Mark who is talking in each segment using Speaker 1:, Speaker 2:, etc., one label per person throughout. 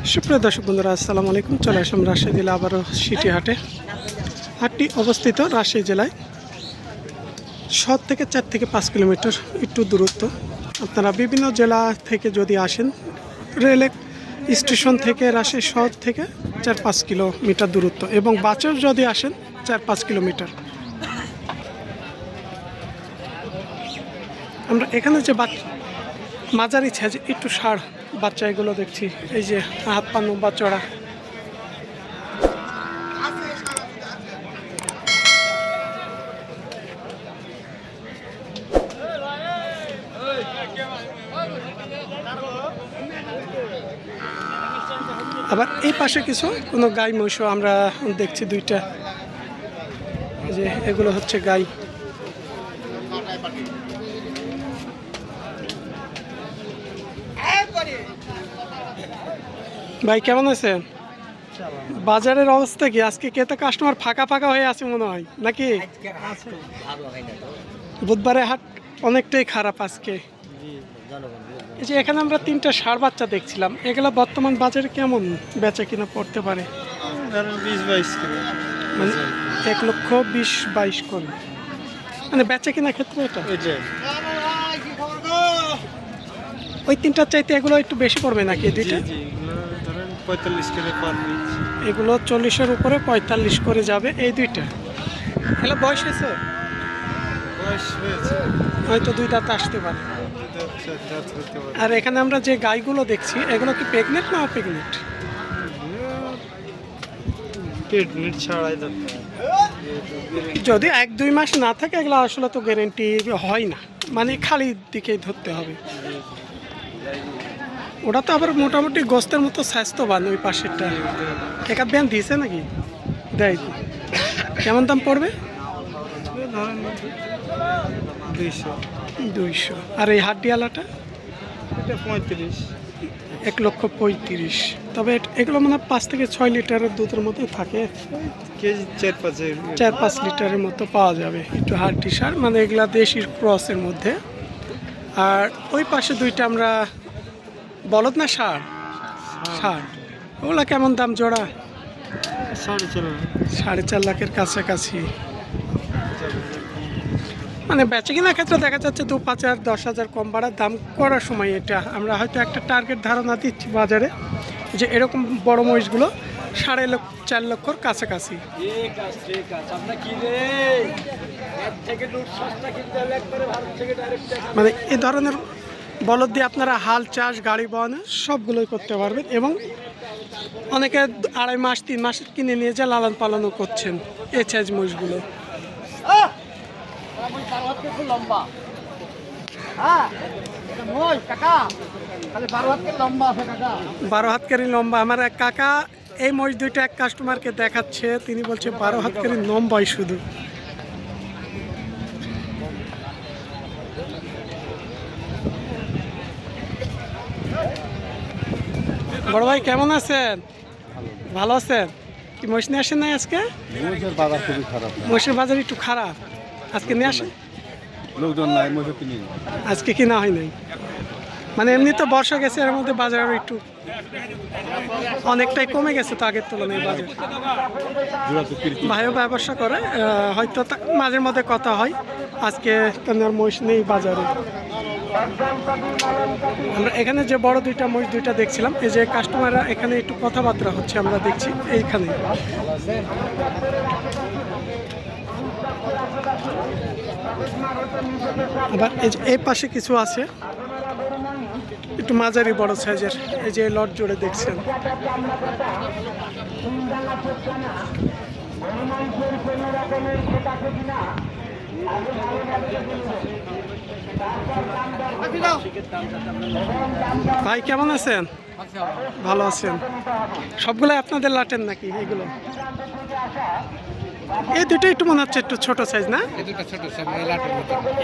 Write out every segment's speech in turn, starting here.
Speaker 1: সুপ্রিয় দর্শক বন্ধুরা, আসসালামু আলাইকুম। চলে আসলাম রাজশাহী জেলা আবারও সিটি হাটে। হাটটি অবস্থিত রাজশাহী জেলায় শহর থেকে 4 থেকে 5 কিলোমিটার একটু দূরত্ব। আপনারা বিভিন্ন জেলা থেকে যদি আসেন, রেল স্টেশন থেকে রাজশাহী শহর থেকে 4-5 কিলোমিটার দূরত্ব, এবং বাসেও যদি আসেন 4-5 কিলোমিটার। আমরা এখানে যে মাঝারি সাইজ একটু ষাঁড় বাচ্চা এগুলো দেখছি, এই যে হাত পা লম্বা চড়া। আবার এই পাশে কিছু কোনো গাই মহিষও আমরা দেখছি, দুইটা। এই যে এগুলো হচ্ছে গাই। ভাই কেমন আছেন? বাজারের অবস্থা কি? আজকে ক্রেতা কাস্টমার ফাঁকা ফাঁকা হয়ে আছে মনে হয়, নাকি? বুধবারে হাট অনেকটাই খারাপ আজকে। এই যে এখানে আমরা 3টা ষাঁড় বাচ্চা দেখছিলাম, এগুলো বর্তমান বাজারে কেমন বেচা কিনা পড়তে পারে?
Speaker 2: 20-22 করে,
Speaker 1: মানে 1,20,22 করে, মানে বেচা কিনা ক্ষেত্রে এটা ওই 3টার চাইতে এগুলো একটু বেশি পড়বে নাকি? দুইটা
Speaker 2: 45 করে পার পিস।
Speaker 1: এগুলো 40-এর উপরে 45 করে যাবে। এই দুইটা এগুলো বয়স হয়েছে,
Speaker 2: বয়স হয়েছে,
Speaker 1: হয়তো 2 দাঁত আসতে পারে।
Speaker 2: দাঁত হতে পারে।
Speaker 1: আর এখানে আমরা যে গাইগুলো দেখছি, এগুলো কি প্রেগনেন্ট না অপ্রেগনেন্ট?
Speaker 2: প্রেগনেন্ট ছাড়াই দাঁত।
Speaker 1: যদি 1-2 মাস না থাকে, এগুলো আসলে তো গ্যারেন্টি হয় না, মানে খালি দিকেই ধরতে হবে। ওটা তো আবার মোটামুটি গোস্তের মতো স্বাস্থ্যবান। ওই পাশেরটা একা ব্যান দিয়েছে নাকি? দেয়। কেমন দাম পড়বে?
Speaker 2: ধরেন 200।
Speaker 1: 200। আর এই হাড্ডিয়ালাটা?
Speaker 2: এটা 35।
Speaker 1: 1,35,000। তবে এগুলো মানে 5 থেকে 6 লিটারের দুধের মতো থাকে,
Speaker 2: কেজি 4-5
Speaker 1: 4-5 লিটারের মতো পাওয়া যাবে। একটু হাড্ডি সার, মানে এগুলা দেশির ক্রসের মধ্যে। আর ওই পাশে দুইটা আমরা বলদ না ষাঁড়, ওগুলা কেমন দাম জোড়া? 4.5 লাখের কাছাকাছি। মানে বেচে কিনা ক্ষেত্রে দেখা যাচ্ছে 2-5 আর 10,000 কম বাড়ার দাম করার সময় এটা আমরা হয়তো একটা টার্গেট ধারণা দিচ্ছি বাজারে, যে এরকম বড় মহিষগুলো 4.5 লক্ষর কাছাকাছি। মানে এই ধরনের বলদ দিয়ে আপনারা হাল চাষ, গাড়ি বহন সবগুলোই করতে পারবেন, এবং অনেকে 2.5 মাস 3 মাস কিনে নিয়ে যা লালন পালনও করছেন এই সাইজ মহিষগুলো। 12 হাতকারি লম্বা। আমার এক কাকা এই মহিষ দুইটা এক কাস্টমারকে দেখাচ্ছে, তিনি বলছে 12 হাতকারি লম্বাই শুধু। বড় ভাই কেমন আছেন? ভালো আছেন? কি মহিষ নিয়ে আসেন নাই আজকে?
Speaker 3: মহিষের বাজার খুবই খারাপ।
Speaker 1: মহিষের বাজার একটু খারাপ, আজকে নিয়ে আসেন?
Speaker 3: লোকজন নাই, মহিষ কিনি।
Speaker 1: আজকে কিনা হয় নাই, মানে এমনি তো বর্ষা গেছে, এর মধ্যে বাজার একটু অনেকটাই কমে গেছে তো আগের তুলনায় বাজার। ভাইও ব্যবসা করে, হয়তো মাঝের মধ্যে কথা হয়। আজকে আপনার মহিষ নেই বাজারে। আমরা এখানে যে বড় দুইটা মহিষ দুইটা দেখছিলাম, এই যে কাস্টমাররা এখানে একটু কথাবার্তা হচ্ছে, আমরা দেখছি এইখানে। আবার এই পাশে কিছু আছে একটু মাঝারি বড় সাইজের, এই যে লট জুড়ে দেখছেন। ভাই কেমন আছেন? ভালো আছেন? সবগুলো আপনাদের লাটের নাকি এগুলো? এই দুটো একটু মনে হচ্ছে একটু ছোট সাইজ না?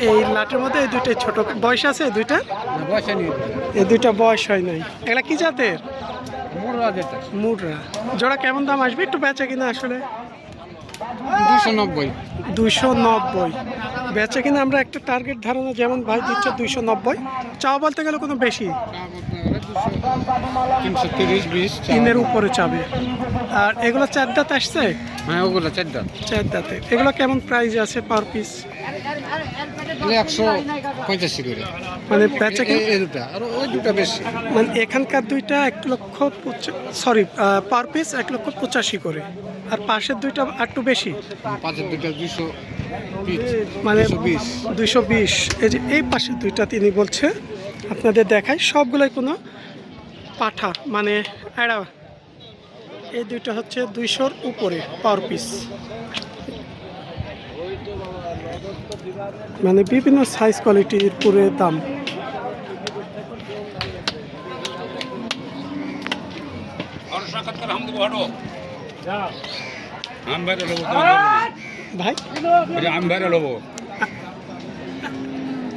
Speaker 1: এই লাটের মধ্যে এই দুটোই ছোট। বয়স আছে এই দুইটা? এই দুইটা বয়স হয় নাই। এগুলা কি জাতের? মুররা। জোড়া কেমন দাম আসবে একটু বেচা কিনা আসলে?
Speaker 2: 290
Speaker 1: 290 বেচে কিনা আমরা একটা টার্গেট ধারণা যেমন ভাই দিচ্ছে 290 চাও বলতে গেলে কোনো বেশি
Speaker 2: 330 20
Speaker 1: তিনের উপরে চাবে। আর এগুলো চার দাঁত আসছে?
Speaker 2: হ্যাঁ ওগুলো 4 দাম
Speaker 1: চার দাঁতে এগুলো কেমন প্রাইস আছে পার পিস?
Speaker 2: 185 করে
Speaker 1: মানে বেচে কিনা
Speaker 2: এই দুটো আর ওই দুটো বেশি
Speaker 1: মানে এখানকার দুইটা 1 লক্ষ পার পিস 1,85,000 করে, আর পাশের দুইটা একটু বেশি
Speaker 2: পাঁচের দুটো 200 পিস
Speaker 1: মানে
Speaker 2: 220
Speaker 1: 220। এই যে এই পাশের দুইটা তিনি বলছে আপনাদের দেখায় সবগুলোই কোনো পাঠা মানে এড়া। এই দুইটা হচ্ছে 200-র উপরে পার পিস, মানে বিভিন্ন সাইজ কোয়ালিটির পুরো দাম। ভাই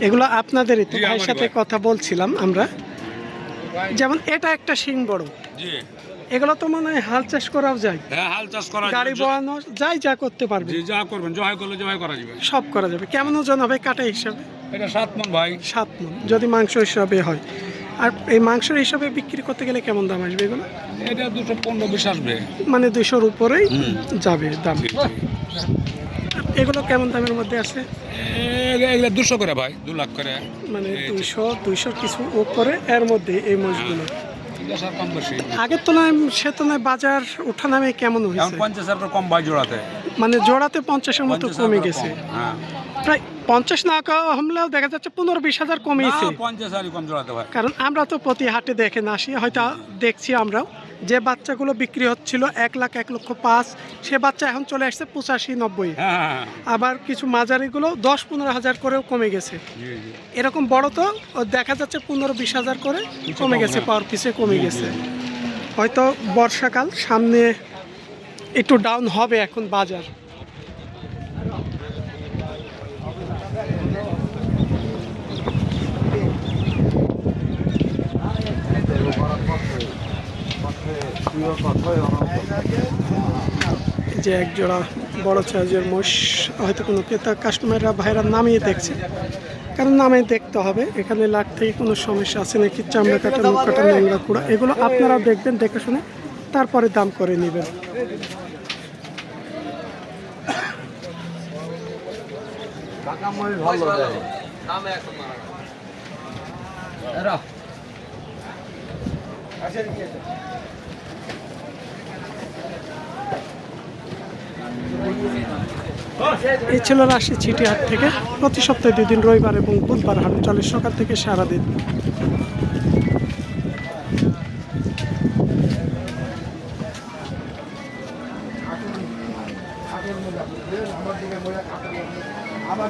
Speaker 1: এগুলো আপনাদেরই তো, ভাইয়ের সাথে কথা বলছিলাম আমরা, যেমন এটা একটা শিং বড়, এগুলো তো মনে হয় হাল চাষ করাও যায়,
Speaker 4: হ্যাঁ হাল চাষ করা
Speaker 1: গাড়ি বয়ানো যায়, যা করতে পারবে,
Speaker 4: যা করবেন জয় করলে জয় করা যাবে,
Speaker 1: সব করা যাবে। কেমন ওজন হবে কাটা হিসাবে?
Speaker 4: এটা 7 মণ ভাই,
Speaker 1: 7 মণ যদি মাংস হিসাবে হয়। আর এই মাংসের হিসাবে বিক্রি করতে গেলে কেমন দাম আসবে এগুলো?
Speaker 4: এটা 215-20 আসবে,
Speaker 1: মানে 200-র উপরেই যাবে দাম। এগুলো কেমন দামের মধ্যে আছে?
Speaker 4: এগুলো 200 করে ভাই, 2 লাখ করে,
Speaker 1: মানে 200 কিছু উপরে এর মধ্যে এই মোষগুলো।
Speaker 4: এগুলো সব কম বেশি।
Speaker 1: আগের তুলনায় সে তুলনায় বাজার ওঠানামে কেমন
Speaker 4: এখন
Speaker 1: হয়েছে?
Speaker 4: 50 টাকা কম ভাই জোড়াতে,
Speaker 1: মানে জোড়াতে 50-এর মতো
Speaker 4: 50
Speaker 1: কমে
Speaker 4: টাকা
Speaker 1: গেছে,
Speaker 4: কম, হ্যাঁ
Speaker 1: প্রায় 50 না হলেও দেখা যাচ্ছে 15-20 হাজার কমেছে।
Speaker 4: 50 আর কম জোড়াতে ভাই,
Speaker 1: কারণ আমরা তো প্রতি হাটে দেখে না আসি, হয়তো দেখছি আমরাও যে বাচ্চাগুলো বিক্রি হচ্ছিল 1 লাখ 1,05,000, সে বাচ্চা এখন চলে আসছে 85-90।
Speaker 4: হ্যাঁ হ্যাঁ
Speaker 1: আবার কিছু মাঝারিগুলো 10-15 হাজার করেও কমে গেছে। এরকম বড় তো দেখা যাচ্ছে 15-20 হাজার করে কমে গেছে, পাওয়ার পিসে কমে গেছে। হয়তো বর্ষাকাল সামনে একটু ডাউন হবে এখন বাজার। যে এক জোড়া বড় সাইজের মোষ, হয়তো কোনো ক্রেতা কাস্টমাররা ভাইরা নামিয়ে দেখছে, কারণ নামিয়ে দেখতে হবে এখানে লাট থেকে কোনো সমস্যা আছে নাকি, চামড়া কাটা, মুখ কাটা, নোংরা কুড়া, এগুলো আপনারা দেখবেন, দেখে শুনে তারপরে দাম করে নেবেন। এই ছিল রাশি চিটি হাট থেকে প্রতি সপ্তাহে 2 দিন, রবিবার এবং বুধবার হাট চলে সকাল থেকে সারাদিন।
Speaker 3: আমার